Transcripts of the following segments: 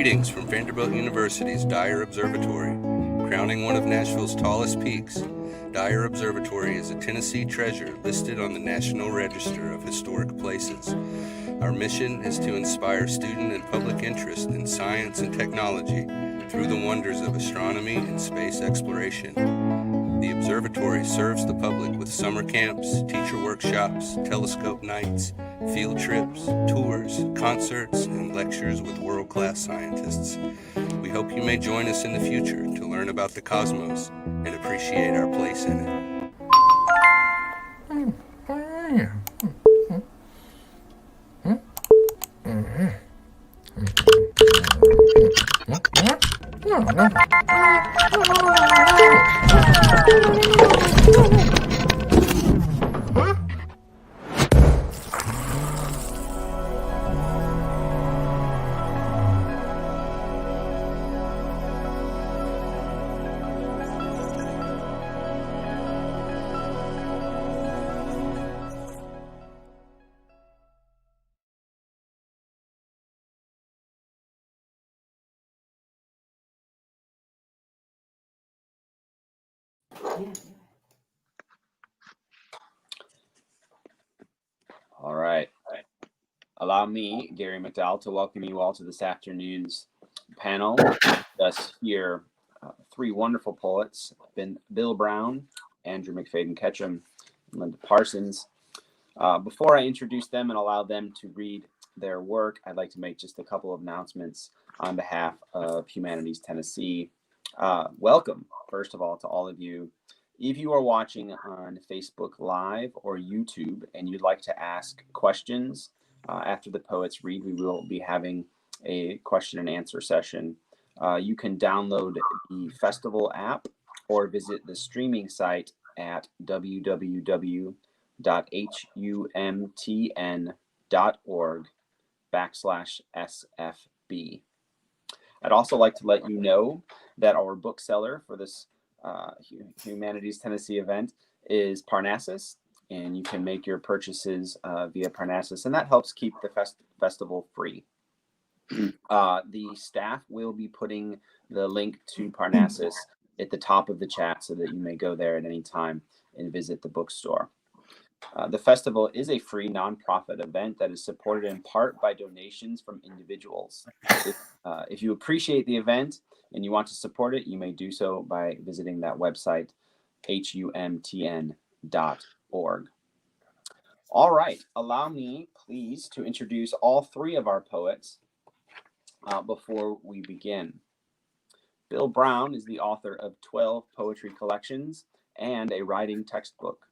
Greetings from Vanderbilt University's Dyer Observatory. Crowning one of Nashville's tallest peaks, Dyer Observatory is a Tennessee treasure listed on the National Register of Historic Places. Our mission is to inspire student and public interest in science and technology through the wonders of astronomy and space exploration. The observatory serves the public with summer camps, teacher workshops, telescope nights, field trips, tours, concerts, and lectures with world-class scientists. We hope you may join us in the future to learn about the cosmos and appreciate our place in it. All right. Allow me, Gary McDowell, to welcome you all to this afternoon's panel. Thus here, three wonderful poets, Bill Brown, Andrew McFayden-Ketchum, and Linda Parsons. Before I introduce them and allow them to read their work, I'd like to make just a couple of announcements on behalf of Humanities Tennessee. Welcome, first of all, to all of you. If you are watching on Facebook Live or YouTube and you'd like to ask questions after the poets read, we will be having a question and answer session. You can download the festival app or visit the streaming site at www.humtn.org/SFB. I'd also like to let you know that our bookseller for this Humanities Tennessee event is Parnassus, and you can make your purchases via Parnassus, and that helps keep the festival free. The staff will be putting the link to Parnassus at the top of the chat so that you may go there at any time and visit the bookstore. The festival is a free nonprofit event that is supported in part by donations from individuals. If you appreciate the event and you want to support it, you may do so by visiting that website, humtn.org. All right, allow me, please, to introduce all three of our poets before we begin. Bill Brown is the author of 12 poetry collections and a writing textbook.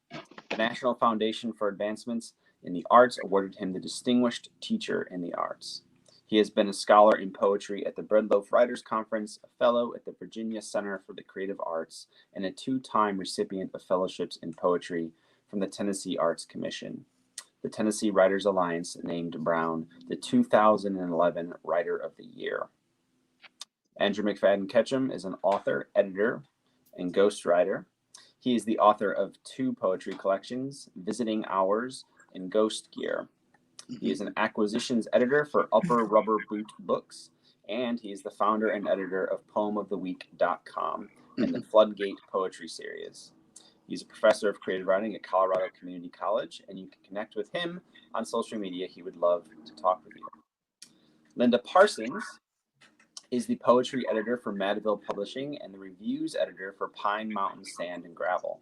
The National Foundation for Advancements in the Arts awarded him the Distinguished Teacher in the Arts. He has been a scholar in poetry at the Breadloaf Writers Conference, a fellow at the Virginia Center for the Creative Arts, and a two-time recipient of fellowships in poetry from the Tennessee Arts Commission. The Tennessee Writers Alliance named Brown the 2011 Writer of the Year. Andrew McFayden-Ketchum is an author, editor, and ghostwriter. He is the author of 2 poetry collections, Visiting Hours and Ghost Gear. He is an acquisitions editor for Upper Rubber Boot Books, and he is the founder and editor of PoemOfTheWeek.com and the Floodgate Poetry Series. He's a professor of creative writing at Colorado Community College, and you can connect with him on social media. He would love to talk with you. Linda Parsons is the poetry editor for Madville Publishing and the reviews editor for Pine Mountain Sand and Gravel.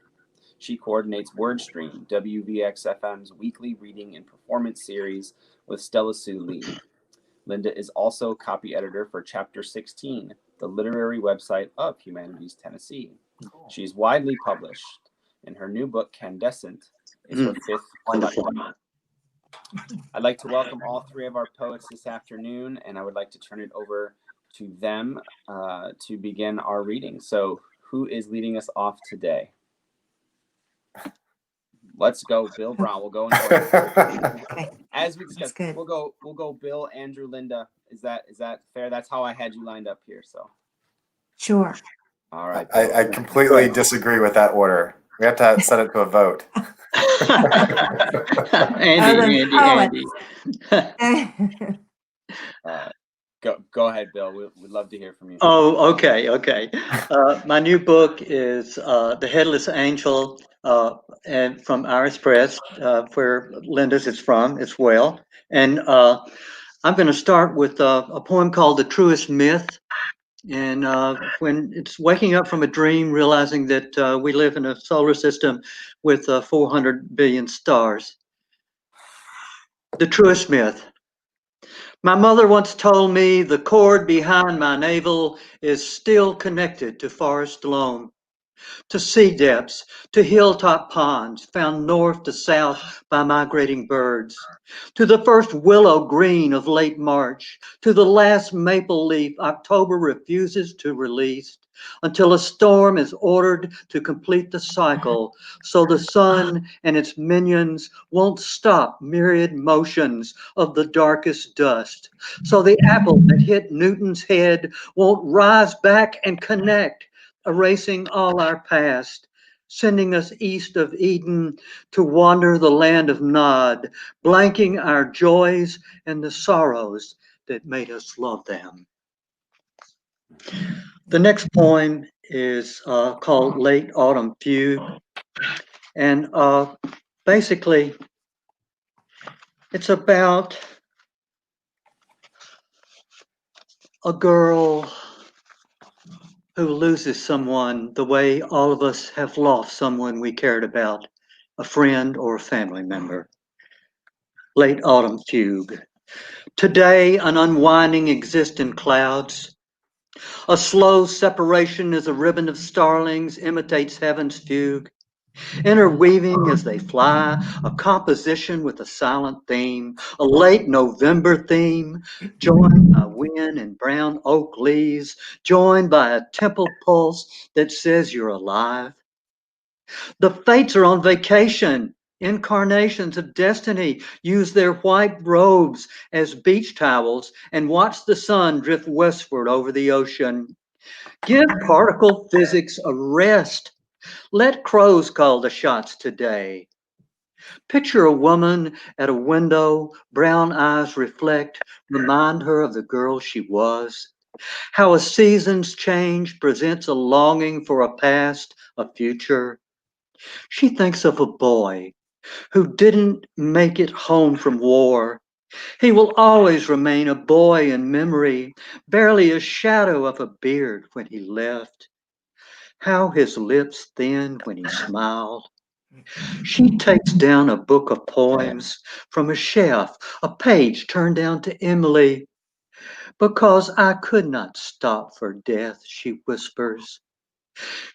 She coordinates WordStream, WVX-FM's weekly reading and performance series with Stella Sue Lee. Linda is also copy editor for Chapter 16, the literary website of Humanities Tennessee. She's widely published, and her new book, Candescent, is her 5th collection. I'd like to welcome all three of our poets this afternoon, and I would like to turn it over to them to begin our reading. So who is leading us off today? Let's go, Bill Brown. We'll go in order. As we discussed, we'll go Bill, Andrew, Linda. Is that fair? That's how I had you lined up here. So sure. All right. I completely disagree with that order. We have to set it to a vote. Andy. Go ahead, Bill. We'd love to hear from you. Oh, okay. My new book is The Headless Angel, and from Iris Press, where Linda's is from as well. And I'm going to start with a poem called The Truest Myth. And when it's waking up from a dream, realizing that we live in a solar system with 400 billion stars. The Truest Myth. My mother once told me the cord behind my navel is still connected to forest loam, to sea depths, to hilltop ponds found north to south by migrating birds, to the first willow green of late March, to the last maple leaf October refuses to release, until a storm is ordered to complete the cycle, so the sun and its minions won't stop myriad motions of the darkest dust, so the apple that hit Newton's head won't rise back and connect, erasing all our past, sending us east of Eden to wander the land of Nod, blanking our joys and the sorrows that made us love them. The next poem is called Late Autumn Fugue, and basically it's about a girl who loses someone the way all of us have lost someone we cared about, a friend or a family member. Late Autumn Fugue. Today, an unwinding exists in clouds. A slow separation as a ribbon of starlings imitates heaven's fugue. Interweaving as they fly, a composition with a silent theme, a late November theme, joined by wind and brown oak leaves, joined by a temple pulse that says you're alive. The fates are on vacation. Incarnations of destiny use their white robes as beach towels and watch the sun drift westward over the ocean. Give particle physics a rest. Let crows call the shots today. Picture a woman at a window, brown eyes reflect, remind her of the girl she was. How a season's change presents a longing for a past, a future. She thinks of a boy who didn't make it home from war. He will always remain a boy in memory, barely a shadow of a beard when he left. How his lips thinned when he smiled. She takes down a book of poems from a shelf, a page turned down to Emily. Because I could not stop for death, she whispers.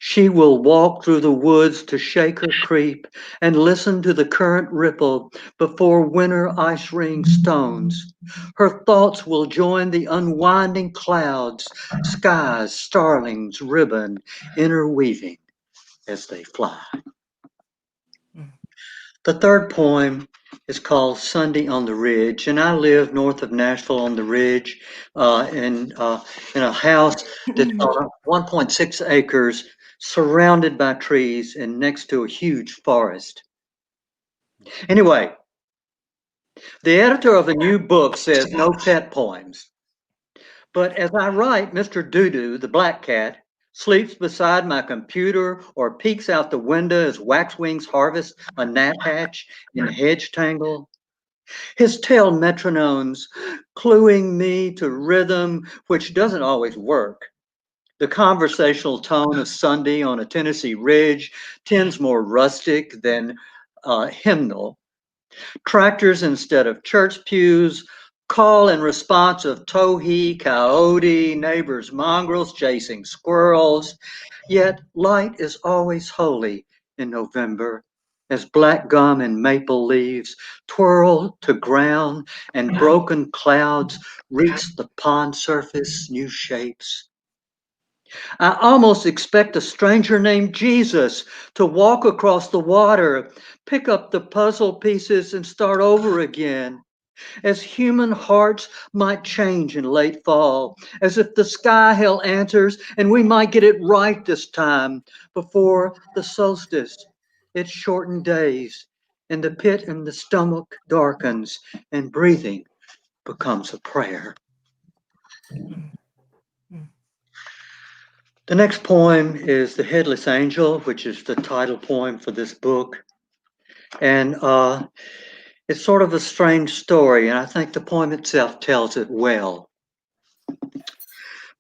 She will walk through the woods to shake her creep and listen to the current ripple before winter ice ring stones. Her thoughts will join the unwinding clouds, skies, starlings, ribbon, interweaving as they fly. The third poem is called Sunday on the Ridge, and I live north of Nashville on the Ridge in a house that's on 1.6 acres, surrounded by trees and next to a huge forest. Anyway, the editor of a new book says no pet poems. But as I write, Mr. Doodoo, the black cat, sleeps beside my computer or peeks out the window as waxwings harvest a gnat hatch in a hedge tangle. His tail metronomes cluing me to rhythm, which doesn't always work. The conversational tone of Sunday on a Tennessee ridge tends more rustic than hymnal. Tractors instead of church pews, call and response of towhee, coyote, neighbors' mongrels chasing squirrels. Yet light is always holy in November as black gum and maple leaves twirl to ground and broken clouds reach the pond surface new shapes. I almost expect a stranger named Jesus to walk across the water, pick up the puzzle pieces and start over again, as human hearts might change in late fall, as if the sky held answers and we might get it right this time before the solstice. Its shortened days, and the pit in the stomach darkens, and breathing becomes a prayer. The next poem is The Headless Angel, which is the title poem for this book. And it's sort of a strange story, and I think the poem itself tells it well.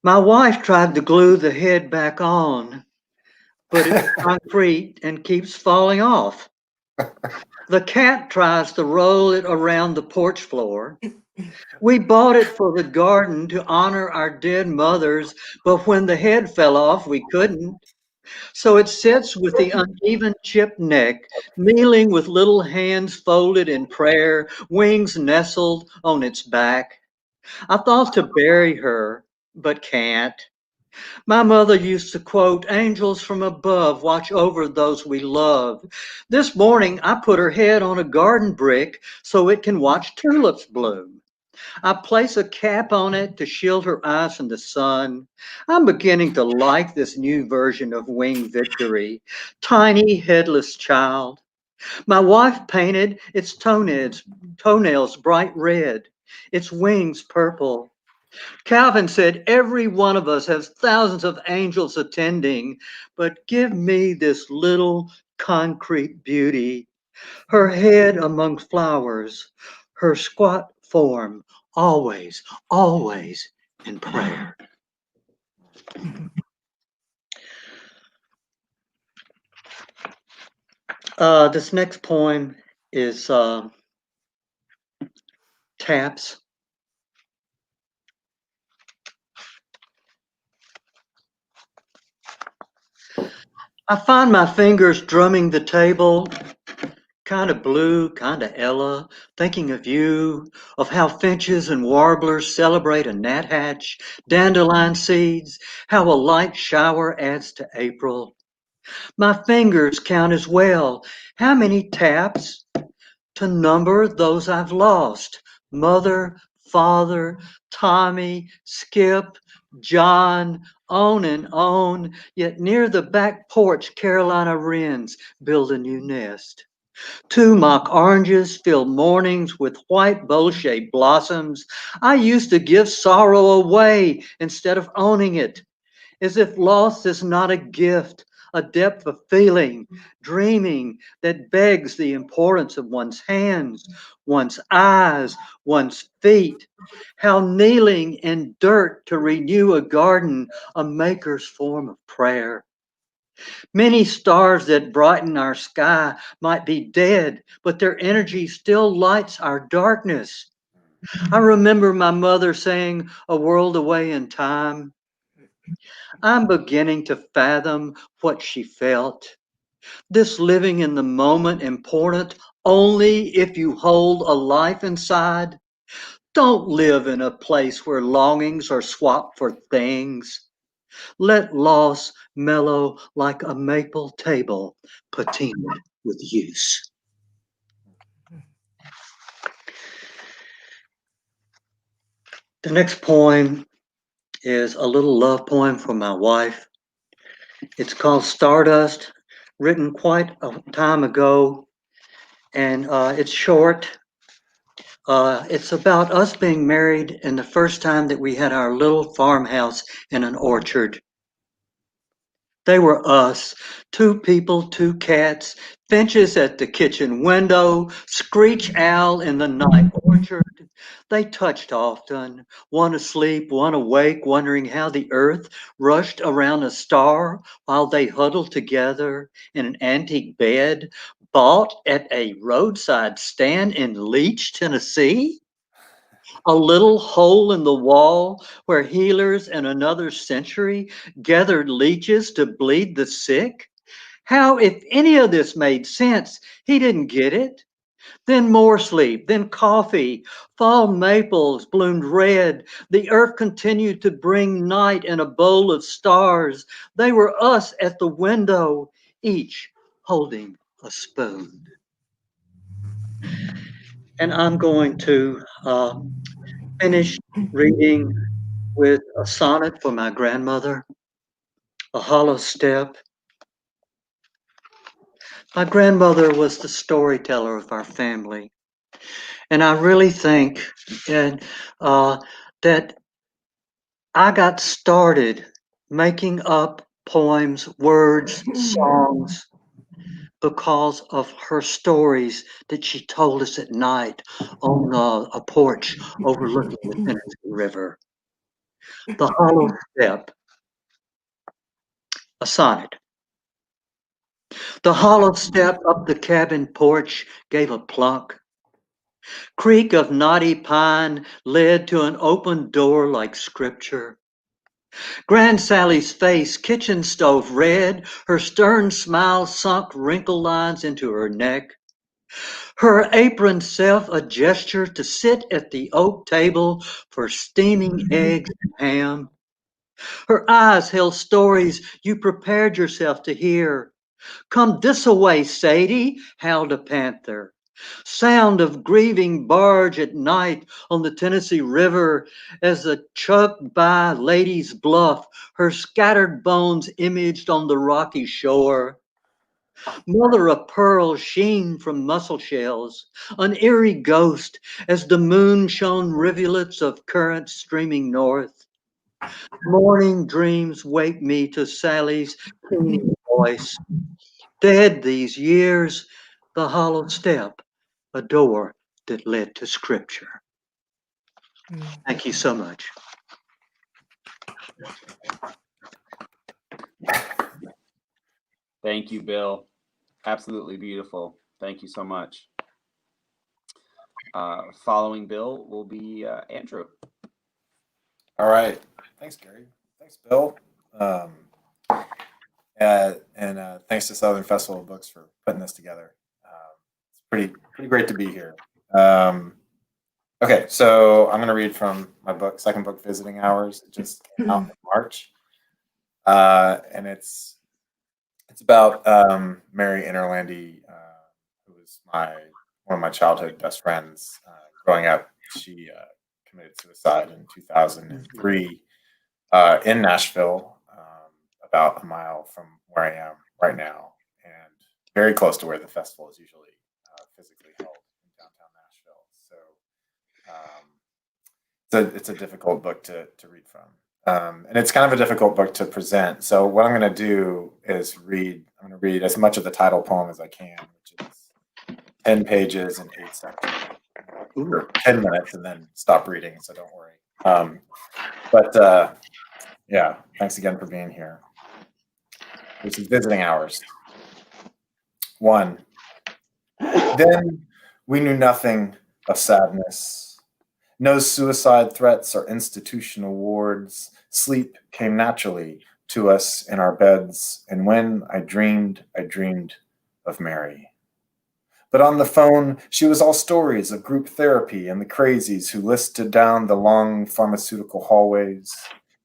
My wife tried to glue the head back on, but it's concrete and keeps falling off. The cat tries to roll it around the porch floor. We bought it for the garden to honor our dead mothers, but when the head fell off, we couldn't. So it sits with the uneven chipped neck, kneeling with little hands folded in prayer, wings nestled on its back. I thought to bury her, but can't. My mother used to quote, "Angels from above watch over those we love." This morning, I put her head on a garden brick so it can watch tulips bloom. I place a cap on it to shield her eyes from the sun. I'm beginning to like this new version of winged victory. Tiny headless child. My wife painted its toenails bright red, its wings purple. Calvin said, every one of us has thousands of angels attending, but give me this little concrete beauty. Her head among flowers, her squat form, always, always in prayer. This next poem is Taps. I find my fingers drumming the table, kind of blue, kind of Ella, thinking of you, of how finches and warblers celebrate a gnathatch, dandelion seeds, how a light shower adds to April. My fingers count as well. How many taps to number those I've lost? Mother, father, Tommy, Skip, John, on and on. Yet near the back porch, Carolina wrens build a new nest. 2 mock oranges fill mornings with white bowl-shaped blossoms. I used to give sorrow away instead of owning it, as if loss is not a gift, a depth of feeling, dreaming that begs the importance of one's hands, one's eyes, one's feet. How kneeling in dirt to renew a garden, a maker's form of prayer. Many stars that brighten our sky might be dead, but their energy still lights our darkness. I remember my mother saying, "A world away in time." I'm beginning to fathom what she felt. This living in the moment important only if you hold a life inside. Don't live in a place where longings are swapped for things. Let loss mellow like a maple table patinaed with use. The next poem is a little love poem from my wife. It's called Stardust, written quite a time ago, and it's short. It's about us being married and the first time that we had our little farmhouse in an orchard. They were us, 2 people, 2 cats, finches at the kitchen window, screech owl in the night orchard. They touched often, one asleep, one awake, wondering how the earth rushed around a star while they huddled together in an antique bed bought at a roadside stand in Leach, Tennessee. A little hole in the wall where healers in another century gathered leeches to bleed the sick? How, if any of this made sense, he didn't get it. Then more sleep, then coffee. Fall maples bloomed red. The earth continued to bring night in a bowl of stars. They were us at the window, each holding a spoon. And I'm going to finish reading with a sonnet for my grandmother, A Hollow Step. My grandmother was the storyteller of our family. And I really think that I got started making up poems, words, songs because of her stories that she told us at night on a porch overlooking the Tennessee River. The Hollow Step, a sonnet. The hollow step up the cabin porch gave a plunk. Creak of knotty pine led to an open door like scripture. Grand Sally's face, kitchen stove red, her stern smile sunk wrinkle lines into her neck. Her apron self a gesture to sit at the oak table for steaming eggs and ham. Her eyes held stories you prepared yourself to hear. Come this-a-way, Sadie, howled a panther. Sound of grieving barge at night on the Tennessee River as the chugged by Lady's Bluff, her scattered bones imaged on the rocky shore. Mother of pearl sheen from mussel shells, an eerie ghost as the moon shone rivulets of currents streaming north. Morning dreams wake me to Sally's keening voice. Dead these years, the hollow step, a door that led to scripture. Thank you so much. Thank you, Bill. Absolutely beautiful. Thank you so much. Following Bill will be Andrew. All right. Thanks, Gary. Thanks, Bill. And thanks to Southern Festival of Books for putting this together. It's pretty great to be here. Okay, so I'm going to read from my second book, Visiting Hours. It just came out in March, and it's about Mary Interlandi, who was one of my childhood best friends. Growing up, she committed suicide in 2003 in Nashville, about a mile from where I am right now, and very close to where the festival is usually physically held in downtown Nashville. So it's a difficult book to read from. And it's kind of a difficult book to present. So what I'm going to do is I'm going to read as much of the title poem as I can, which is 10 pages and 8 sections. For 10 minutes and then stop reading, so don't worry. Yeah, thanks again for being here. This is Visiting Hours. 1. Then we knew nothing of sadness. No suicide threats or institutional wards. Sleep came naturally to us in our beds, and when I dreamed of Mary. But on the phone, she was all stories of group therapy and the crazies who listed down the long pharmaceutical hallways,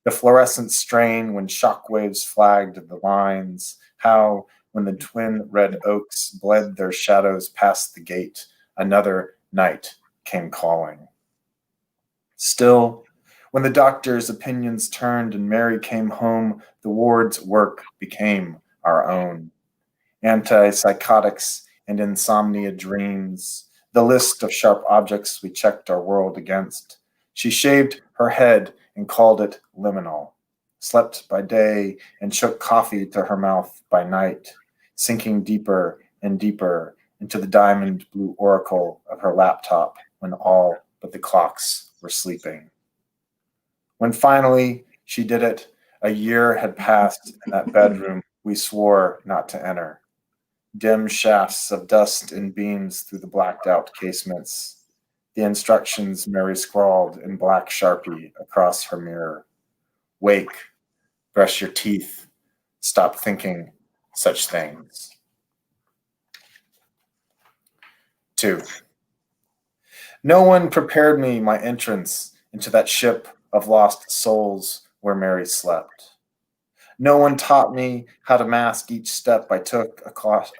the fluorescent strain when shockwaves flagged the lines, how, when the twin red oaks bled their shadows past the gate, another night came calling. Still, when the doctor's opinions turned and Mary came home, the ward's work became our own. Antipsychotics and insomnia dreams, the list of sharp objects we checked our world against. She shaved her head and called it liminal, slept by day and shook coffee to her mouth by night, sinking deeper and deeper into the diamond blue oracle of her laptop when all but the clocks were sleeping. When finally she did it, a year had passed in that bedroom we swore not to enter. Dim shafts of dust and beams through the blacked out casements. The instructions Mary scrawled in black Sharpie across her mirror. Wake, brush your teeth, stop thinking such things. 2. No one prepared me my entrance into that ship of lost souls where Mary slept. No one taught me how to mask each step I took across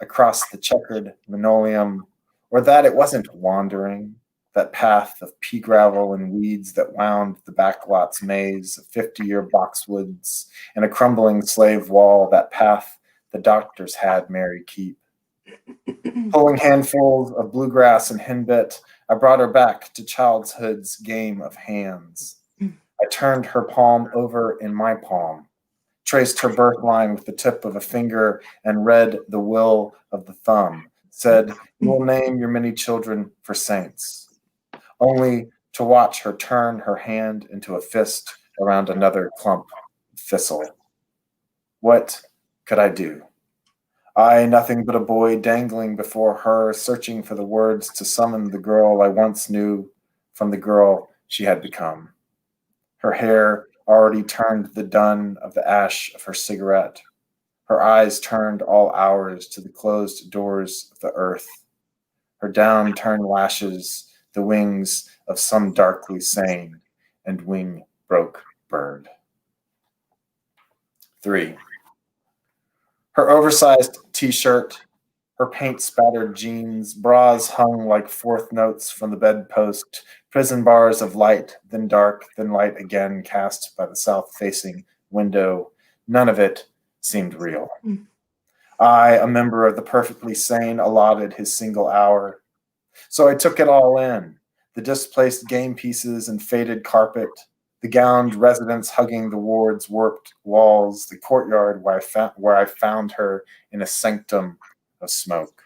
the checkered linoleum, or that it wasn't wandering, that path of pea gravel and weeds that wound the backlot's maze of 50-year boxwoods and a crumbling slave wall, that path the doctors had Mary keep. Pulling handfuls of bluegrass and henbit, I brought her back to childhood's game of hands. I turned her palm over in my palm, traced her birth line with the tip of a finger, and read the will of the thumb. Said, "You will name your many children for saints," only to watch her turn her hand into a fist around another clump of thistle. What could I do? I, nothing but a boy dangling before her, searching for the words to summon the girl I once knew from the girl she had become. Her hair already turned the dun of the ash of her cigarette. Her eyes turned all hours to the closed doors of the earth. Her down-turned lashes, the wings of some darkly sane and wing-broke bird. 3. Her oversized t-shirt, her paint-spattered jeans, bras hung like fourth notes from the bedpost, prison bars of light, then dark, then light again cast by the south-facing window. None of it seemed real. I, a member of the perfectly sane, allotted his single hour. So I took it all in, the displaced game pieces and faded carpet, the gowned residents hugging the ward's warped walls, the courtyard where I found her in a sanctum of smoke.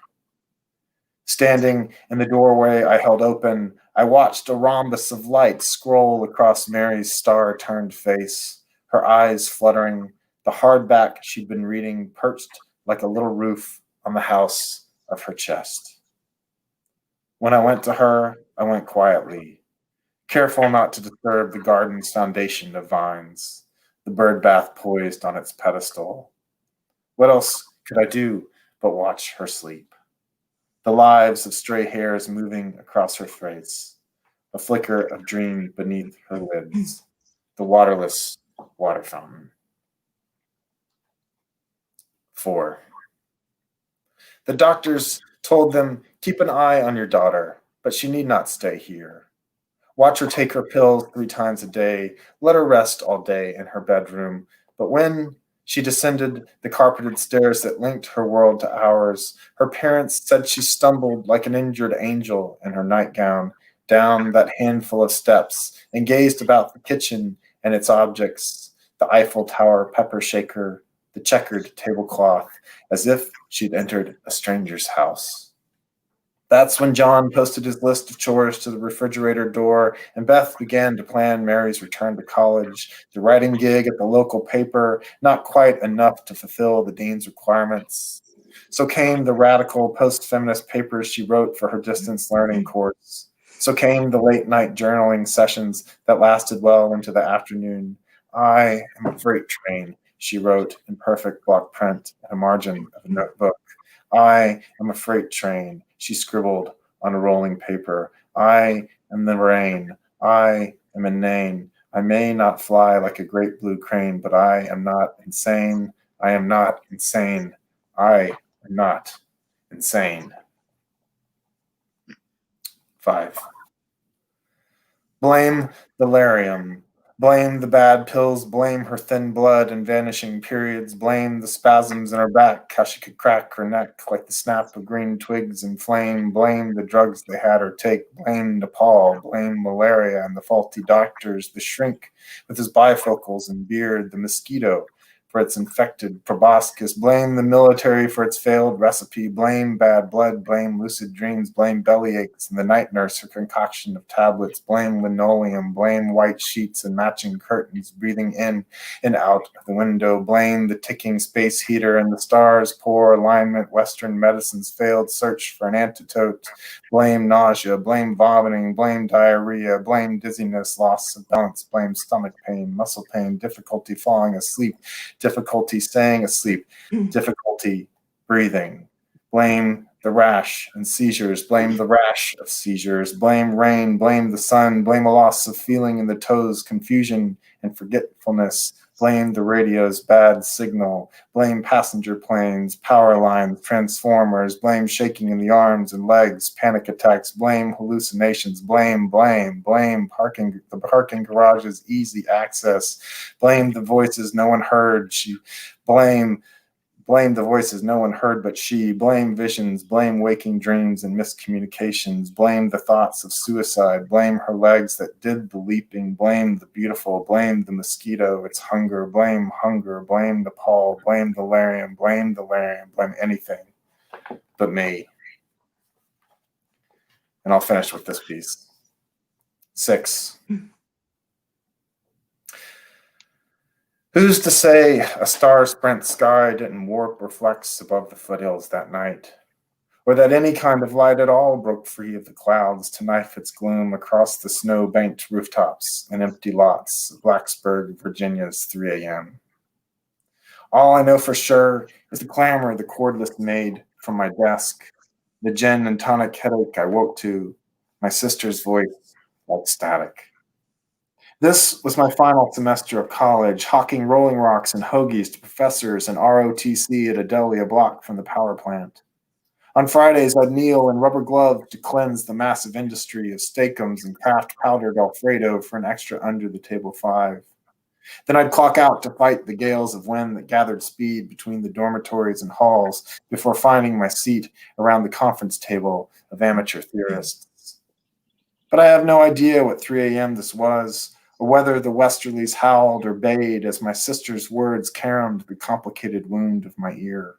Standing in the doorway I held open, I watched a rhombus of light scroll across Mary's star-turned face, her eyes fluttering, the hardback she'd been reading perched like a little roof on the house of her chest. When I went to her, I went quietly, careful not to disturb the garden's foundation of vines, the bird bath poised on its pedestal. What else could I do but watch her sleep? The lives of stray hairs moving across her face, a flicker of dream beneath her lids, the waterless water fountain. 4. The doctors told them, "Keep an eye on your daughter, but she need not stay here. Watch her take her pills 3 times a day. Let her rest all day in her bedroom." But when she descended the carpeted stairs that linked her world to ours, her parents said she stumbled like an injured angel in her nightgown down that handful of steps and gazed about the kitchen and its objects, the Eiffel Tower pepper shaker, the checkered tablecloth, as if she'd entered a stranger's house. That's when John posted his list of chores to the refrigerator door, and Beth began to plan Mary's return to college, the writing gig at the local paper, not quite enough to fulfill the dean's requirements. So came the radical post-feminist papers she wrote for her distance learning course. So came the late-night journaling sessions that lasted well into the afternoon. "I am a freight train," she wrote in perfect block print at a margin of a notebook. "I am a freight train," she scribbled on a rolling paper. "I am the rain. I am inane. I may not fly like a great blue crane, but I am not insane. I am not insane. I am not insane." 5. Blame the Larium. Blame the bad pills, blame her thin blood and vanishing periods, blame the spasms in her back, how she could crack her neck like the snap of green twigs in flame, blame the drugs they had her take, blame Nepal, blame malaria and the faulty doctors, the shrink with his bifocals and beard, the mosquito for its infected proboscis, blame the military for its failed recipe, blame bad blood, blame lucid dreams, blame belly aches and the night nurse her concoction of tablets, blame linoleum, blame white sheets and matching curtains breathing in and out of the window, blame the ticking space heater and the stars, poor alignment, Western medicine's failed search for an antidote, blame nausea, blame vomiting, blame diarrhea, blame dizziness, loss of balance, blame stomach pain, muscle pain, difficulty falling asleep, difficulty staying asleep, difficulty breathing. Blame the rash and seizures, blame the rash of seizures, blame rain, blame the sun, blame a loss of feeling in the toes, confusion and forgetfulness, blame the radio's bad signal, blame passenger planes, power lines, transformers, blame shaking in the arms and legs, panic attacks, blame hallucinations, blame the parking garage's easy access, blame the voices no one heard, blame blame the voices no one heard but she, blame visions, blame waking dreams and miscommunications, blame the thoughts of suicide, blame her legs that did the leaping, blame the beautiful, blame the mosquito, its hunger, blame the pall, blame delirium, blame anything but me. And I'll finish with this piece. 6. Who's to say a star-sprent sky didn't warp or flex above the foothills that night? Or that any kind of light at all broke free of the clouds to knife its gloom across the snow-banked rooftops and empty lots of Blacksburg, Virginia's 3 a.m.? All I know for sure is the clamor the cordless made from my desk, the gin and tonic headache I woke to, my sister's voice like static. This was my final semester of college, hawking Rolling Rocks and hoagies to professors and ROTC at a deli a block from the power plant. On Fridays, I'd kneel in rubber gloves to cleanse the massive industry of steakums and craft powdered Alfredo for an extra under-the-table 5. Then I'd clock out to fight the gales of wind that gathered speed between the dormitories and halls before finding my seat around the conference table of amateur theorists. But I have no idea what 3 a.m. this was, or whether the westerlies howled or bayed as my sister's words caromed the complicated wound of my ear.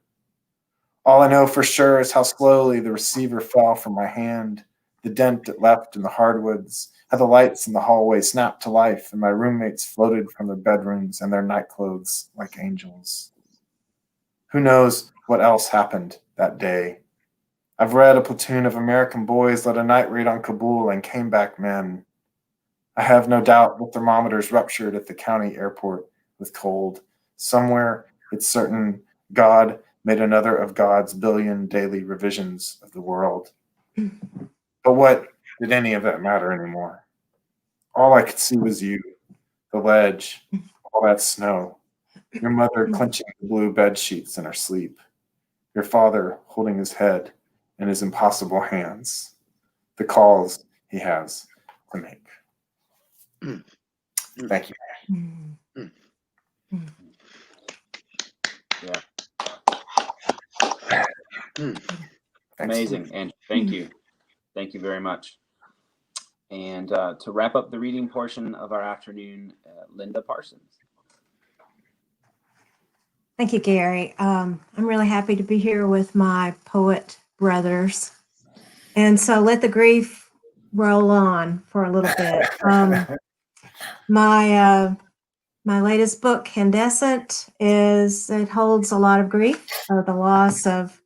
All I know for sure is how slowly the receiver fell from my hand, the dent it left in the hardwoods, how the lights in the hallway snapped to life and my roommates floated from their bedrooms and their nightclothes like angels. Who knows what else happened that day? I've read a platoon of American boys led a night raid on Kabul and came back men. I have no doubt the thermometers ruptured at the county airport with cold. Somewhere, it's certain, God made another of God's billion daily revisions of the world. But what did any of that matter anymore? All I could see was you, the ledge, all that snow, your mother clenching the blue bed sheets in her sleep, your father holding his head in his impossible hands, the calls he has to make. Thank you. Yeah. Amazing, and thank you. Thank you very much. And to wrap up the reading portion of our afternoon, Linda Parsons. Thank you, Gary. I'm really happy to be here with my poet brothers. And so let the grief roll on for a little bit. My latest book, Candescent, it holds a lot of grief, the loss of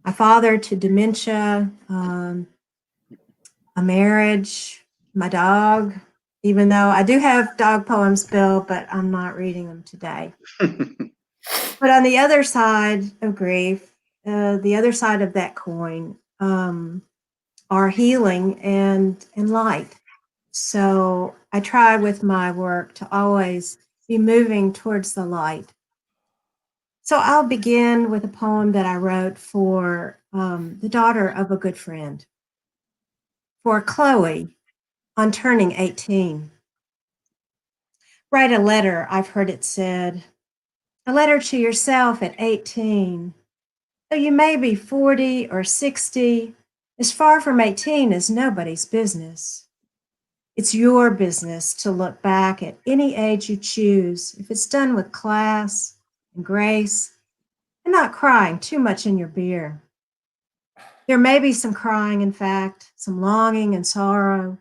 my father to dementia, a marriage, my dog, even though I do have dog poems, Bill, but I'm not reading them today. But on the other side of grief, the other side of that coin, are healing and light. So I try with my work to always be moving towards the light. So I'll begin with a poem that I wrote for the daughter of a good friend, for Chloe on turning 18. Write a letter, I've heard it said, a letter to yourself at 18. Though you may be 40 or 60, as far from 18 as nobody's business. It's your business to look back at any age you choose if it's done with class and grace and not crying too much in your beer. There may be some crying, in fact, some longing and sorrow,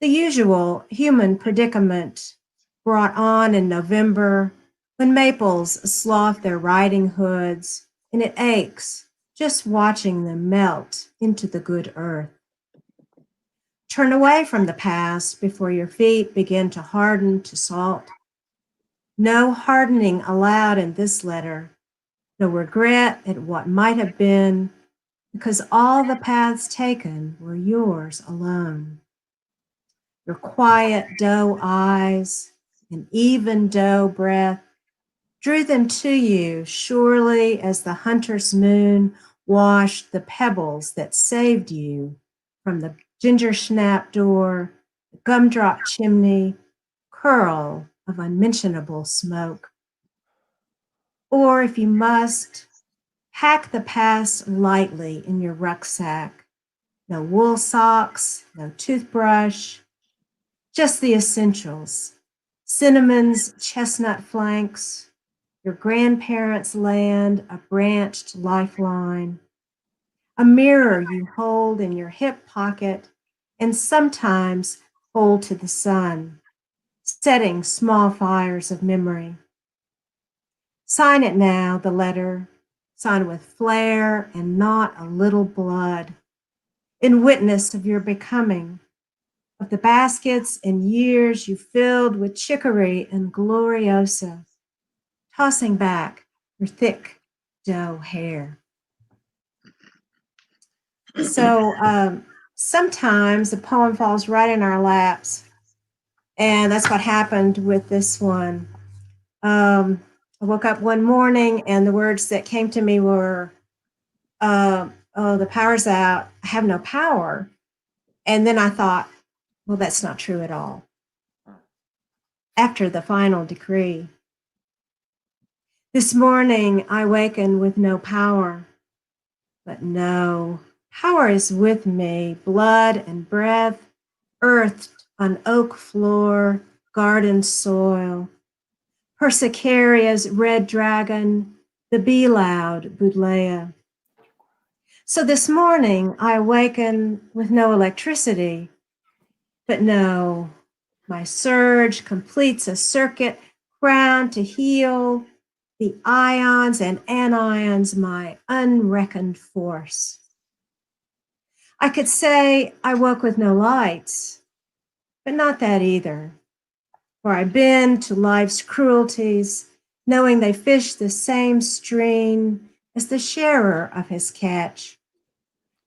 the usual human predicament brought on in November when maples slough their riding hoods and it aches just watching them melt into the good earth. Turn away from the past before your feet begin to harden to salt. No hardening allowed in this letter, no regret at what might have been, because all the paths taken were yours alone. Your quiet doe eyes and even doe breath drew them to you surely as the hunter's moon washed the pebbles that saved you from the ginger snap door, the gumdrop chimney, curl of unmentionable smoke. Or if you must, pack the past lightly in your rucksack. No wool socks, no toothbrush, just the essentials. Cinnamon's chestnut flanks, your grandparents' land, a branched lifeline, a mirror you hold in your hip pocket and sometimes hold to the sun, setting small fires of memory. Sign it now, the letter, sign with flair and not a little blood, in witness of your becoming, of the baskets and years you filled with chicory and gloriosa, tossing back your thick dough hair. So sometimes a poem falls right in our laps, and that's what happened with this one. I woke up one morning and the words that came to me were, oh, the power's out, I have no power. And then I thought, well, that's not true at all. After the final decree. This morning I wakened with no power, but no, power is with me, blood and breath, earthed on oak floor, garden soil. Persicaria's red dragon, the bee loud Budleia. So this morning I awaken with no electricity, but no, my surge completes a circuit crowned to heal the ions and anions, my unreckoned force. I could say I woke with no lights, but not that either. For I bend to life's cruelties, knowing they fish the same stream as the sharer of his catch.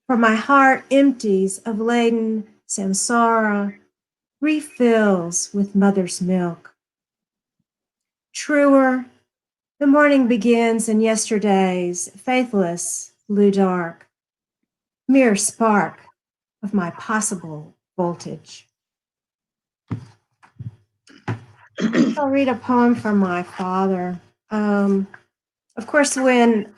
For my heart empties of laden samsara, refills with mother's milk. Truer, the morning begins in yesterday's faithless blue dark, mere spark of my possible voltage. I'll read a poem from my father. Of course, when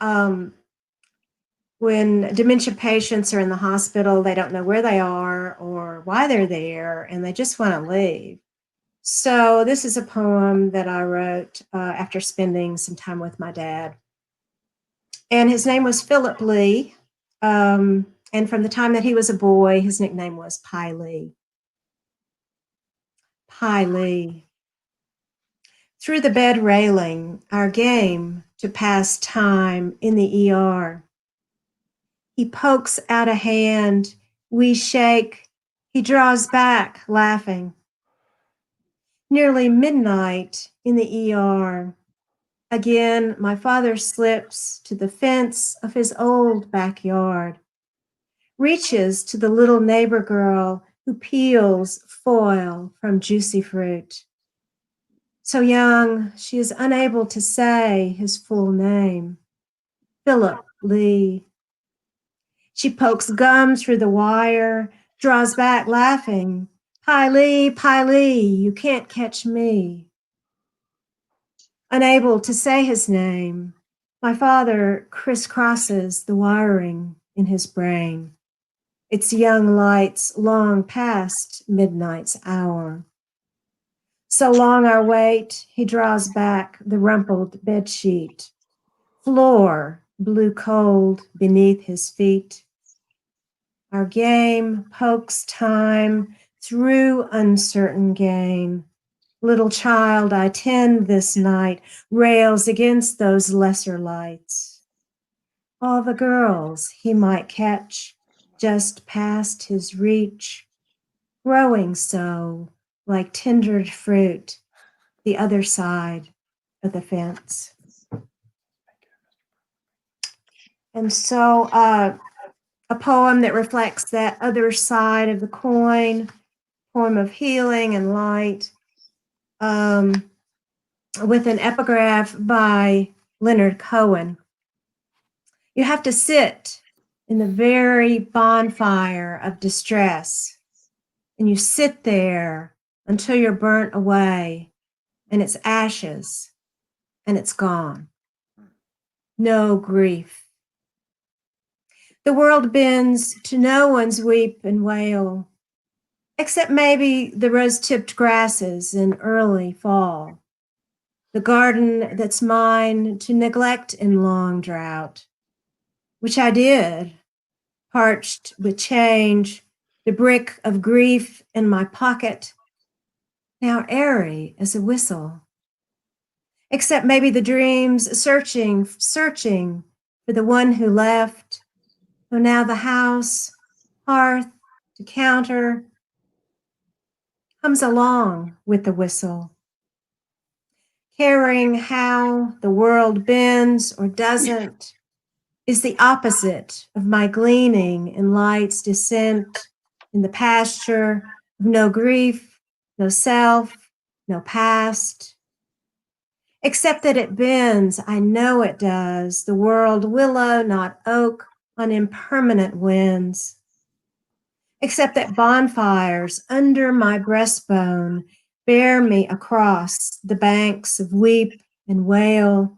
dementia patients are in the hospital, they don't know where they are or why they're there, and they just want to leave. So this is a poem that I wrote after spending some time with my dad. And his name was Philip Lee. And from the time that he was a boy, his nickname was Pie Lee. Pie Lee. Through the bed railing, our game to pass time in the ER. He pokes out a hand, we shake, he draws back, laughing. Nearly midnight in the ER. Again, my father slips to the fence of his old backyard, reaches to the little neighbor girl who peels foil from juicy fruit. So young, she is unable to say his full name, Philip Lee. She pokes gum through the wire, draws back laughing, Pie Lee, you can't catch me. Unable to say his name, my father crisscrosses the wiring in his brain. Its young lights long past midnight's hour. So long our wait, he draws back the rumpled bedsheet. Floor blue cold beneath his feet. Our game pokes time through uncertain gain. Little child I tend this night rails against those lesser lights. All the girls he might catch just past his reach, growing so like tendered fruit, the other side of the fence. And so a poem that reflects that other side of the coin, poem of healing and light, with an epigraph by Leonard Cohen. You have to sit in the very bonfire of distress, and you sit there until you're burnt away, and it's ashes, and it's gone. no grief. The world bends to no one's weep and wail, except maybe the rose-tipped grasses in early fall, the garden that's mine to neglect in long drought, which I did, parched with change, the brick of grief in my pocket, now airy as a whistle. Except maybe the dreams searching for the one who left, who now the house, hearth, to counter, comes along with the whistle, carrying how the world bends or doesn't, is the opposite of my gleaning in light's descent in the pasture of no grief, no self, no past. Except that it bends, I know it does, the world willow, not oak, on impermanent winds. Except that bonfires under my breastbone bear me across the banks of weep and wail,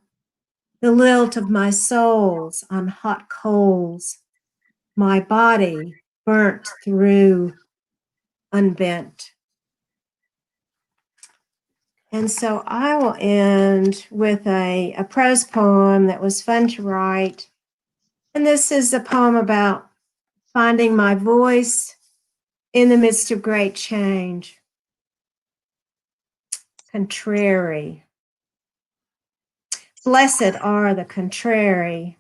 the lilt of my souls on hot coals, my body burnt through, unbent. And so I will end with a prose poem that was fun to write. And this is a poem about finding my voice in the midst of great change. Contrary. Blessed are the contrary.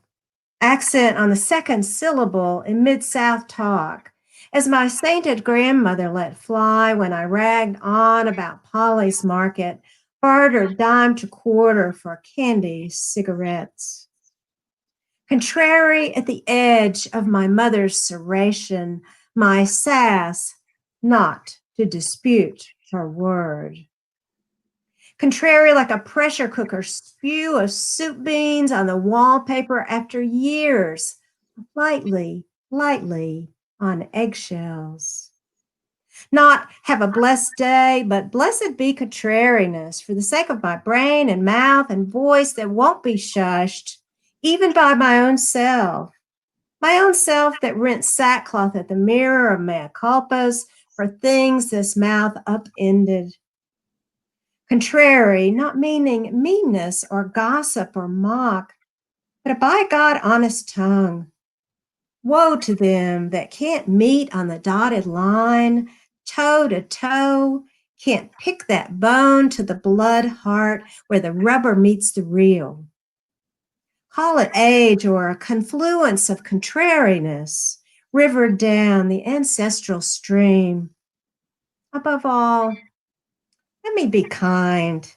Accent on the second syllable in Mid-South talk, as my sainted grandmother let fly when I ragged on about Polly's Market, bartered dime to quarter for candy, cigarettes. Contrary at the edge of my mother's serration, my sass, not to dispute her word. Contrary like a pressure cooker spew of soup beans on the wallpaper after years, lightly on eggshells. Not have a blessed day, but blessed be contrariness for the sake of my brain and mouth and voice that won't be shushed, even by my own self that rents sackcloth at the mirror of mea culpas for things this mouth upended. Contrary, not meaning meanness or gossip or mock, but a by God honest tongue. Woe to them that can't meet on the dotted line, toe to toe, can't pick that bone to the blood heart where the rubber meets the real. Call it age or a confluence of contrariness, rivered down the ancestral stream. Above all, let me be kind.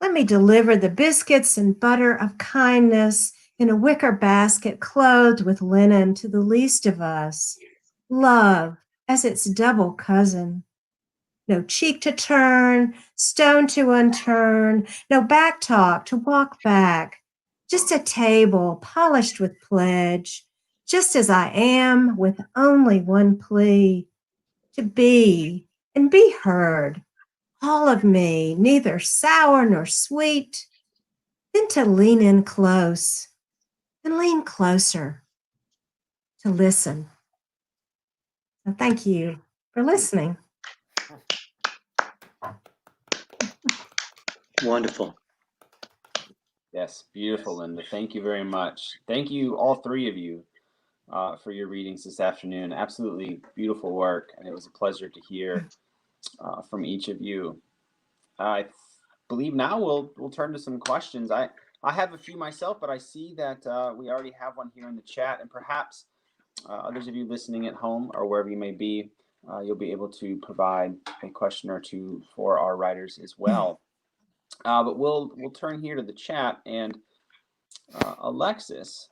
Let me deliver the biscuits and butter of kindness in a wicker basket clothed with linen to the least of us. Love as its double cousin. No cheek to turn, stone to unturn, no back talk to walk back. Just a table polished with pledge, just as I am with only one plea, to be and be heard. All of me, neither sour nor sweet, then to lean in close and lean closer to listen. So thank you for listening. Wonderful. Yes, beautiful, Linda. Thank you very much. Thank you, all three of you, for your readings this afternoon. Absolutely beautiful work, and it was a pleasure to hear from each of you. I believe now we'll turn to some questions. I have a few myself, but I see that we already have one here in the chat, and perhaps others of you listening at home or wherever you may be, you'll be able to provide a question or two for our writers as well. But we'll turn here to the chat, and Alexis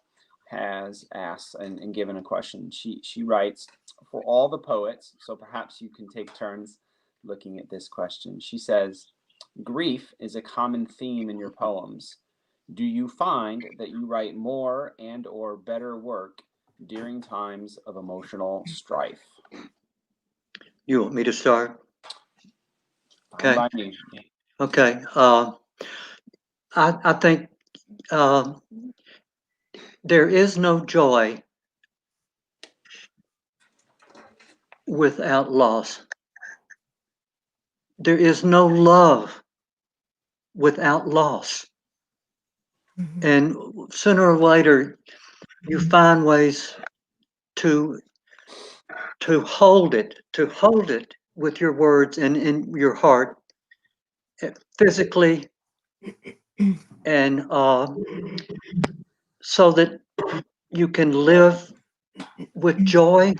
has asked and given a question. She writes, for all the poets, so perhaps you can take turns looking at this question. She says, grief is a common theme in your poems. Do you find that you write more and or better work during times of emotional strife? You want me to start? Okay. By me. Okay. I think there is no joy without loss. There is no love without loss. Mhm. And sooner or later, you find ways to hold it with your words and in your heart, physically, and so that you can live with joy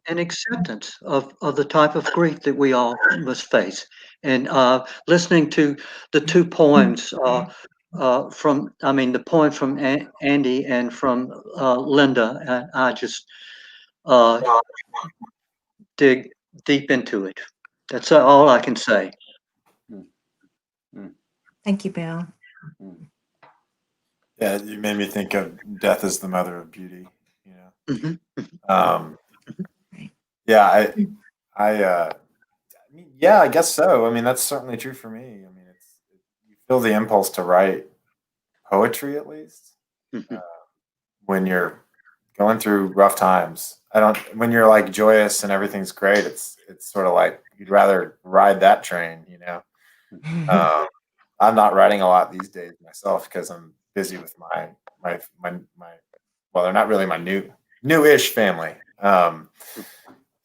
and acceptance of the type of grief that we all must face. And listening to the two poems the poem from Andy and from Linda, I just dig deep into it. That's all I can say. Thank you, Bill. Yeah, you made me think of death is the mother of beauty. You know. Mhm. Yeah, yeah, I guess so. I mean, that's certainly true for me. I mean, you feel the impulse to write poetry at least Mhm. when you're going through rough times. I don't. When you're like joyous and everything's great, it's sort of like you'd rather ride that train, you know. I'm not writing a lot these days myself because I'm busy with my well, they're not really my newish family.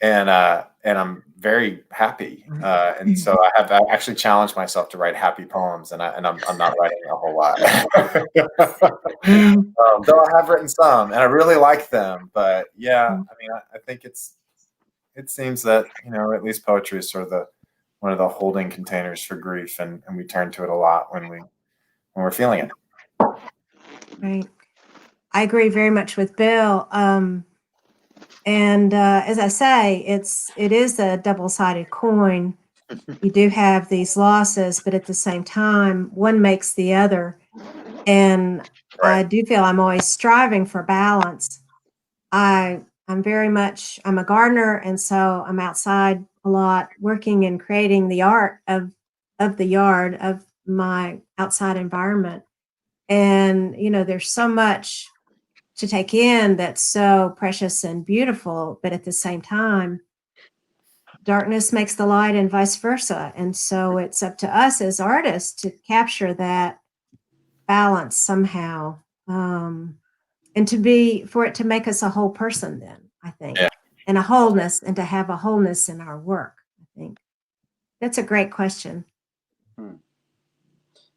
And I'm very happy. And so I actually challenged myself to write happy poems, and I'm not writing a whole lot. Though I have written some, and I really like them. But yeah, I mean, I think it seems that at least poetry is sort of one of the holding containers for grief, and we turn to it a lot when we're feeling it. Right. I agree very much with Bill. And as I say, it is a double-sided coin. You do have these losses, but at the same time, one makes the other. And I Right. do feel I'm always striving for balance. I'm a gardener, and so I'm outside a lot working and creating the art of the yard, of my outside environment. And there's so much to take in that's so precious and beautiful, but at the same time, darkness makes the light and vice versa. And so it's up to us as artists to capture that balance somehow. And for it to make us a whole person, then I think, Yeah. and a wholeness, and to have a wholeness in our work. I think that's a great question.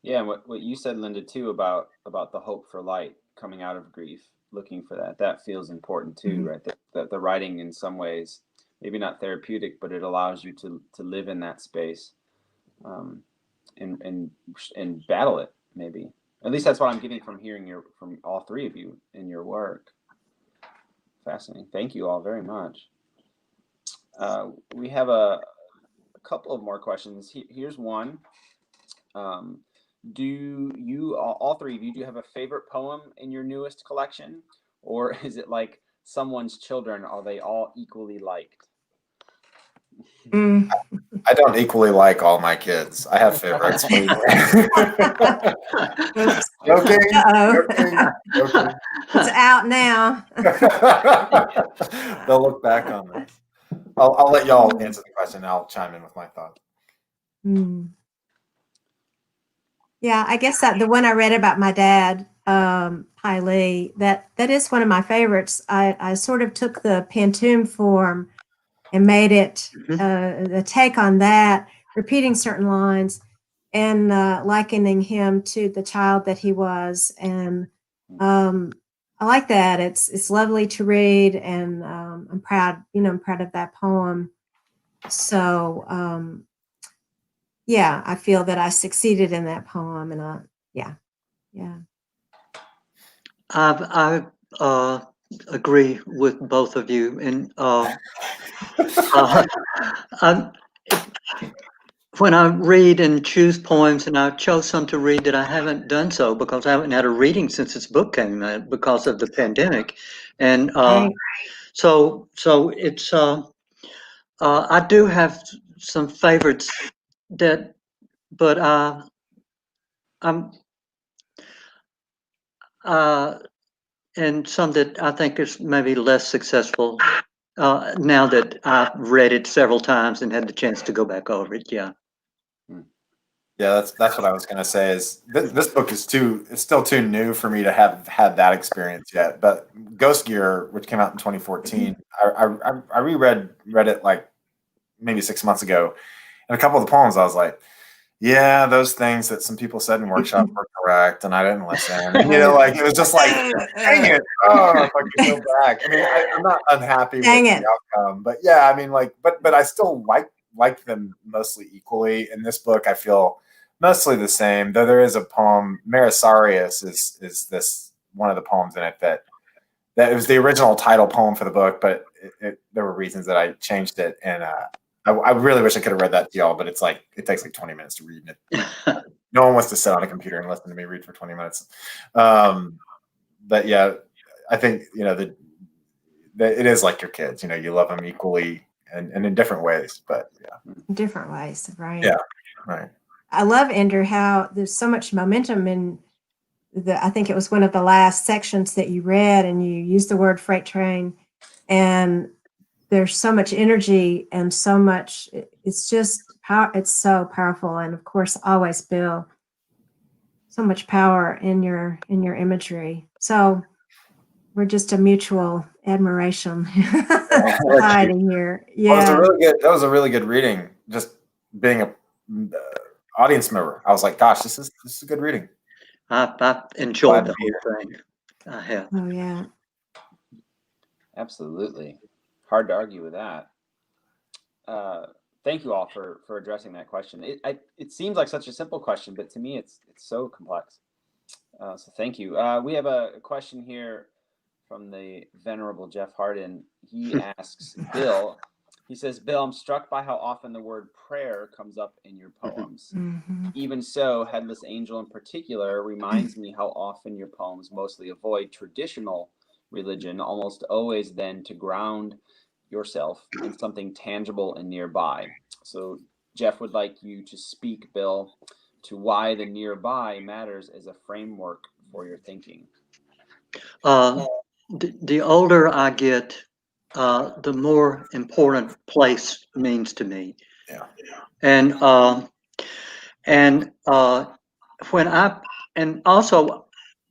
Yeah, and what you said, Linda, too, about the hope for light coming out of grief, looking for that feels important too, Mhm. right? That the writing, in some ways, maybe not therapeutic, but it allows you to live in that space, and battle it. Maybe at least that's what I'm getting from hearing from all three of you in your work. Fascinating. Thank you all very much. We have a couple of more questions. Here's one. Do you, all three of you, do you have a favorite poem in your newest collection? Or is it like someone's children? Are they all equally liked? Mm. I don't equally like all my kids. I have favorites. Oops. Joking. Uh-oh. Joking. It's out now. They'll look back on this. I'll let y'all answer the question, and I'll chime in with my thoughts. Mm. Yeah, I guess that the one I read about my dad, Pai Lee, that is one of my favorites. I sort of took the pantoum form and made it the take on that, repeating certain lines and likening him to the child that he was. And I like that. It's lovely to read, and I'm proud. I'm proud of that poem. So yeah, I feel that I succeeded in that poem, and yeah. I agree with both of you, and when I read and choose poems, and I chose some to read that I haven't done so because I haven't had a reading since this book came out because of the pandemic, and Right. so it's I do have some favorites but I'm and some that I think is maybe less successful. Now that I've read it several times and had the chance to go back over it, yeah. Yeah, that's what I was gonna say. Is this book is it's still too new for me to have had that experience yet. But Ghost Gear, which came out in 2014, I read it like maybe 6 months ago, and a couple of the poems I was like, yeah, those things that some people said in workshop were correct, and I didn't listen. And, like it was just like, dang it, oh, if I could go back. I mean, I'm not unhappy with the outcome, but yeah, I mean, like, but I still like them mostly equally. In this book, I feel mostly the same, though there is a poem, Marisarius is this one of the poems in it that it was the original title poem for the book, but there were reasons that I changed it, and I really wish I could have read that to y'all, but it's like it takes like 20 minutes to read it. No one wants to sit on a computer and listen to me read for 20 minutes. But yeah, I think that it is like your kids. You love them equally and in different ways, but yeah, different ways, right? Yeah, right. I love, Andrew, how there's so much momentum in I think it was one of the last sections that you read, and you used the word freight train, and there's so much energy and so much, it's just it's so powerful. And of course, always, Bill, so much power in your imagery. So we're just a mutual admiration society here. Yeah. That was a really good reading. Just being a audience member, I was like, gosh, this is a good reading. I enjoyed the whole thing. I have. Oh yeah. Absolutely. Hard to argue with that. Thank you all for addressing that question. It seems like such a simple question, but to me, it's so complex. So thank you. We have a question here from the venerable Jeff Harden. He asks Bill. He says, Bill, I'm struck by how often the word prayer comes up in your poems. Mm-hmm. Even so, Headless Angel in particular reminds me how often your poems mostly avoid traditional religion, almost always then to ground yourself in something tangible and nearby. So Jeff would like you to speak, Bill, to why the nearby matters as a framework for your thinking. The older I get, the more important place means to me. Yeah. And also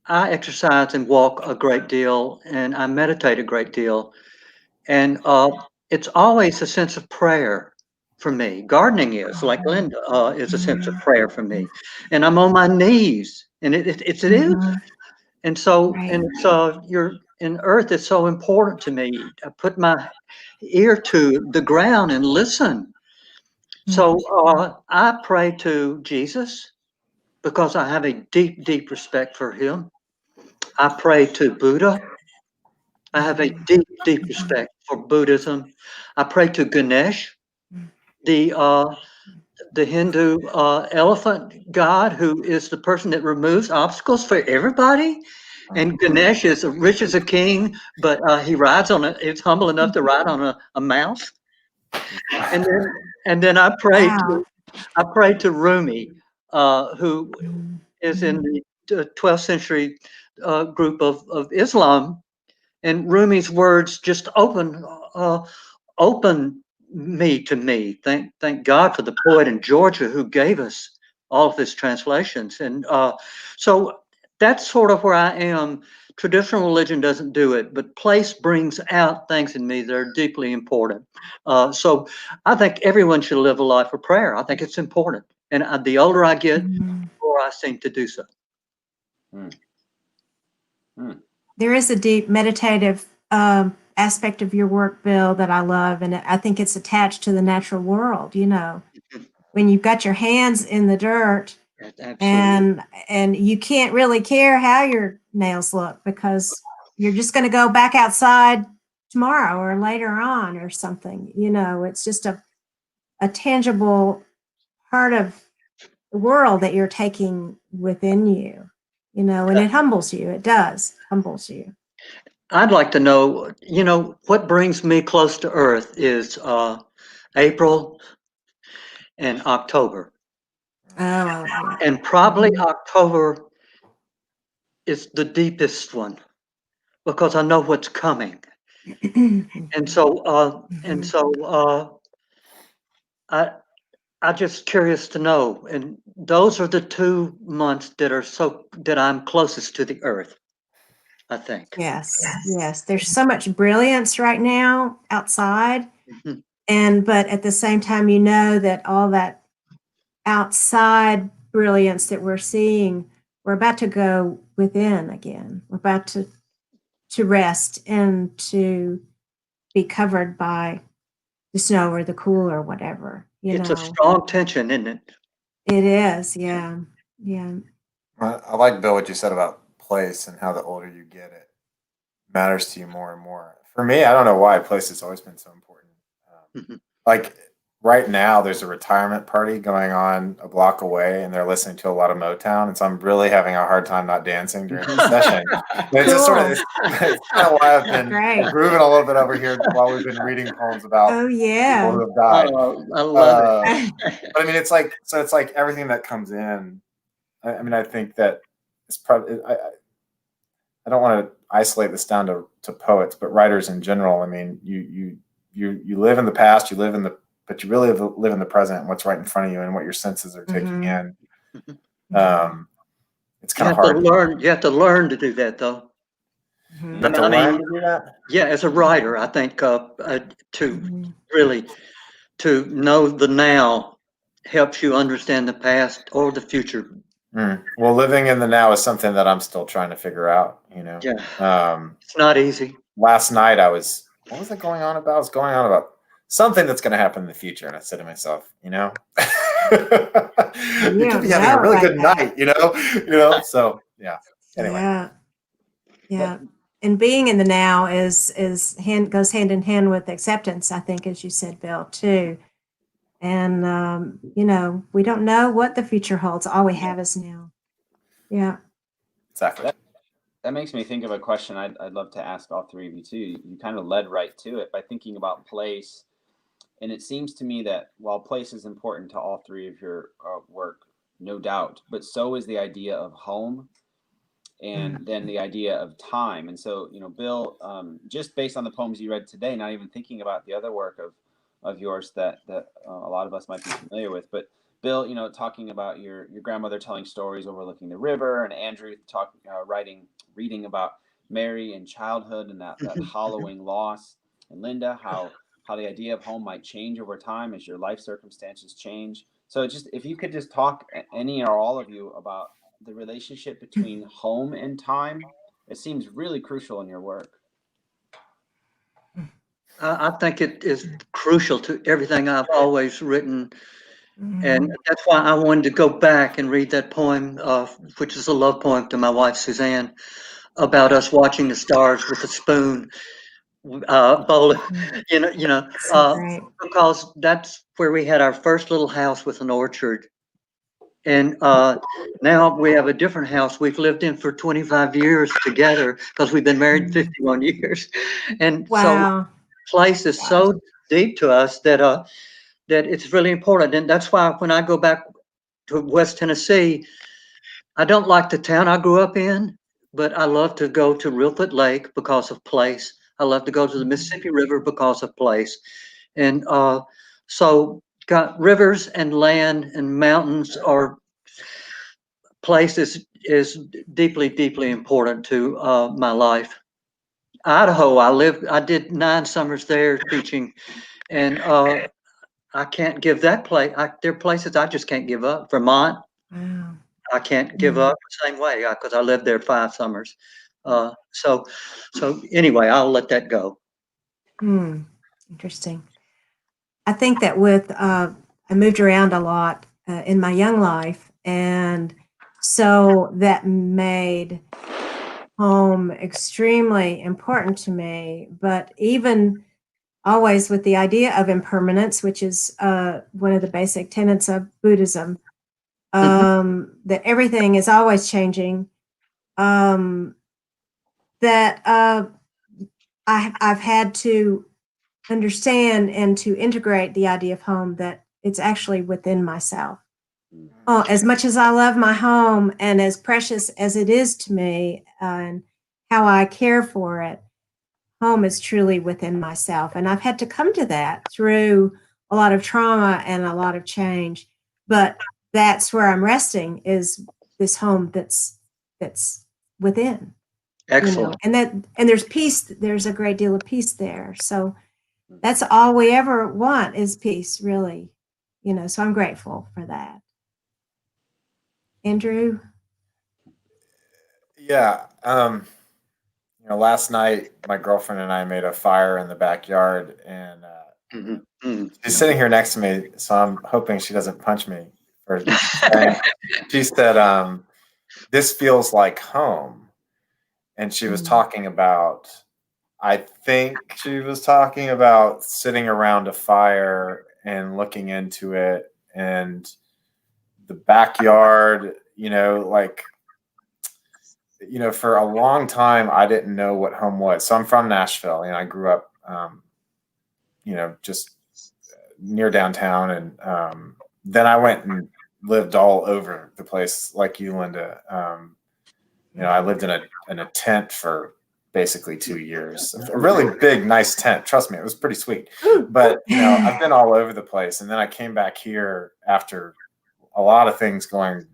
I exercise and walk a great deal, and I meditate a great deal, and it's always a sense of prayer for me. Gardening is, like Linda, is a sense of prayer for me, and I'm on my knees, and it is, and so and earth is so important to me. I put my ear to the ground and listen. So I pray to Jesus because I have a deep, deep respect for him. I pray to Buddha. I have a deep, deep respect for Buddhism. I pray to Ganesh, the Hindu elephant god, who is the person that removes obstacles for everybody. And Ganesh is rich as a king, but he rides on it's humble enough to ride on a mouse. And then I pray to Rumi, who is in the 12th century group of Islam, and Rumi's words just open me to me. Thank God for the poet in Georgia who gave us all of his translations, and so that's sort of where I am. Traditional religion doesn't do it, but place brings out things in me that are deeply important. So I think everyone should live a life of prayer. I think it's important. And the older I get, the more I seem to do so. There is a deep meditative aspect of your work, Bill, that I love. And I think it's attached to the natural world, when you've got your hands in the dirt. Absolutely. And you can't really care how your nails look because you're just going to go back outside tomorrow or later on or something. It's just a tangible part of the world that you're taking within you, and it humbles you. It humbles you. I'd like to know, what brings me close to earth is April and October. Oh, and probably October is the deepest one because I know what's coming. And so, I just curious to know, and those are the 2 months that I'm closest to the earth, I think. Yes, yes. There's so much brilliance right now outside. Mhm. But at the same time, you know that all that outside brilliance that we're seeing, we're about to go within again. We're about to rest and to be covered by the snow or the cool or whatever, It's a strong tension, isn't it? It is, yeah. Yeah. I like, Bill, what you said about place and how the older you get, it matters to you more and more. For me, I don't know why place has always been so important. Mhm. Like right now, there's a retirement party going on a block away, and they're listening to a lot of Motown, and so I'm really having a hard time not dancing during the session. And it's just sort of it's kind of why I've been Great. grooving a little bit over here while we've been reading poems about Oh, people yeah. who have died. Oh, I love it. But I mean, it's like everything that comes in. I mean, I think that it's probably. I don't want to isolate this down to poets, but writers in general. I mean, you live in the past, but you really live in the present and what's right in front of you and what your senses are taking in. It's kind of hard. You have to learn to do that, though. You have to learn to do that. Yeah, as a writer, I think to really to know the now helps you understand the past or the future. Well, living in the now is something that I'm still trying to figure out. Yeah, it's not easy. Last night what was it going on about? I was going on about something that's going to happen in the future, and I said to myself, you could be having a really good night, So yeah. Anyway. Yeah. And being in the now goes hand in hand with acceptance, I think, as you said, Bill, too. And we don't know what the future holds. All we have is now. Yeah. Exactly. That makes me think of a question I'd love to ask all three of you too. You kind of led right to it by thinking about place. And it seems to me that while place is important to all three of your work, no doubt, but so is the idea of home and then the idea of time. And so, Bill, just based on the poems you read today, not even thinking about the other work of yours that a lot of us might be familiar with, but Bill, talking about your grandmother telling stories overlooking the river, and Andrew reading about Mary and childhood and that hollowing loss, and Linda, how the idea of home might change over time as your life circumstances change. So just if you could just talk, any or all of you, about the relationship between home and time. It seems really crucial in your work. I think it is crucial to everything I've always written. And that's why I wanted to go back and read that poem, which is a love poem to my wife, Suzanne, about us watching the stars with a spoon, bowling, because that's where we had our first little house with an orchard. And now we have a different house we've lived in for 25 years together because we've been married 51 years. And so place is so deep to us that it's really important. And that's why when I go back to West Tennessee, I don't like the town I grew up in, but I love to go to Reelfoot Lake because of place. I love to go to the Mississippi River because of place. And so got rivers and land and mountains or places is deeply, deeply important to my life. Idaho, I did 9 summers there teaching, and I can't give that place. There are places I just can't give up. Vermont, I can't give up the same way because I lived there 5 summers. So anyway, I'll let that go. Interesting. I think that I moved around a lot in my young life, and so that made home extremely important to me. But even always with the idea of impermanence, which is one of the basic tenets of Buddhism, that everything is always changing, that I've had to understand and to integrate the idea of home, that it's actually within myself. Oh, as much as I love my home and as precious as it is to me, and how I care for it, home is truly within myself. And I've had to come to that through a lot of trauma and a lot of change. But that's where I'm resting, is this home that's within. Excellent. And there's peace. There's a great deal of peace there. So that's all we ever want, is peace, really. So I'm grateful for that. Andrew? Yeah. Last night my girlfriend and I made a fire in the backyard, and she's sitting here next to me, so I'm hoping she doesn't punch me for saying. She said, "This feels like home," and she was talking about. I think she was talking about sitting around a fire and looking into it, and the backyard. For a long time, I didn't know what home was. So I'm from Nashville, and I grew up, just near downtown. And then I went and lived all over the place, like you, Linda. I lived in a tent for basically 2 years. A really big, nice tent. Trust me, it was pretty sweet. But I've been all over the place, and then I came back here after a lot of things going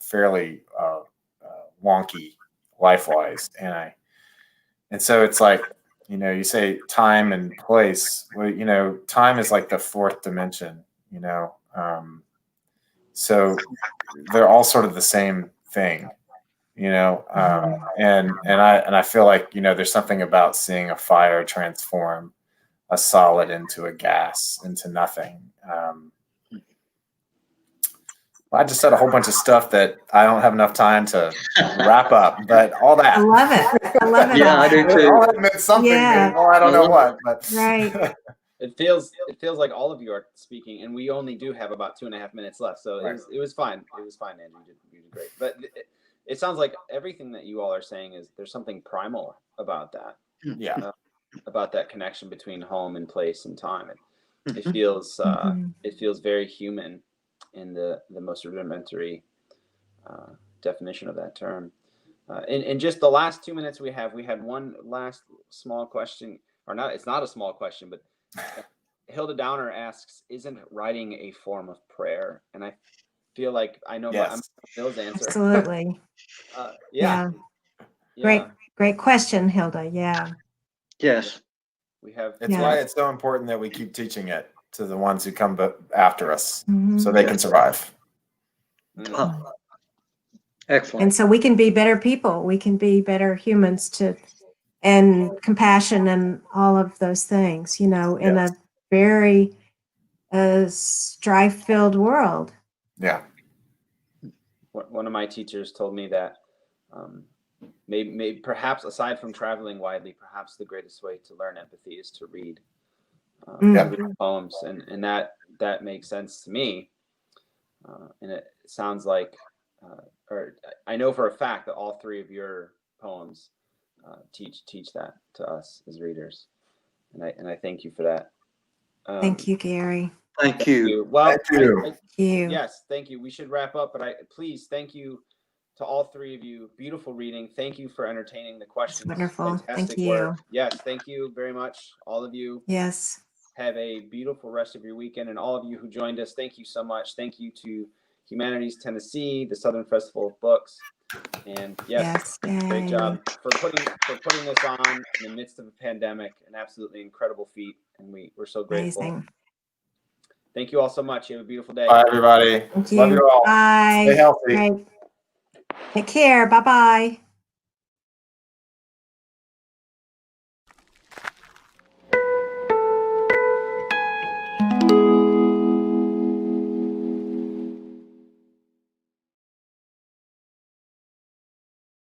fairly wonky life-wise, and so it's like, you say time and place. Well, time is like the fourth dimension, so they're all sort of the same thing, and I feel like there's something about seeing a fire transform a solid into a gas, into nothing. I just said a whole bunch of stuff that I don't have enough time to wrap up, but all that. I love it. Yeah, I do too. All that meant something. Yeah. Well, I don't know what, but Right. It feels like all of you are speaking, and we only do have about 2.5 minutes left. So Right. it was fine. It was fine, Andrew. You did great. But it sounds like everything that you all are saying is there's something primal about that. Yeah. About that connection between home and place and time. It feels very human in the most rudimentary definition of that term. In just the last 2 minutes we had one last small question, or not. It's not a small question, but Hilda Downer asks, "Isn't writing a form of prayer?" And I feel like I know I'm Bill's answer. Absolutely. Yeah. Great question, Hilda. Yeah. Yes. We have. It's why it's so important that we keep teaching it to the ones who come after us, Mhm. so they can survive. Excellent. And so we can be better people. We can be better humans and compassion and all of those things, in a very strife-filled world. Yeah. One of my teachers told me that maybe perhaps, aside from traveling widely, perhaps the greatest way to learn empathy is to read poems, and that makes sense to me. And it sounds like, or I know for a fact that all three of your poems teach that to us as readers, and I thank you for that. Thank you, Gary. Thank you. Well, Thank you. Thank you. Yes, thank you. We should wrap up, but please thank you to all three of you. Beautiful reading. Thank you for entertaining the questions. That's wonderful. Fantastic Thank you. work. Yes, thank you very much, all of you. Yes. Have a beautiful rest of your weekend, and all of you who joined us, thank you so much. Thank you to Humanities Tennessee, the Southern Festival of Books, and yes, great job for putting this on in the midst of a pandemic. An absolutely incredible feat, and we're so grateful. Amazing. Thank you all so much. You have a beautiful day. Bye, everybody. Thank you. Love you all. Bye. Stay healthy. Right. Take care. Bye-bye.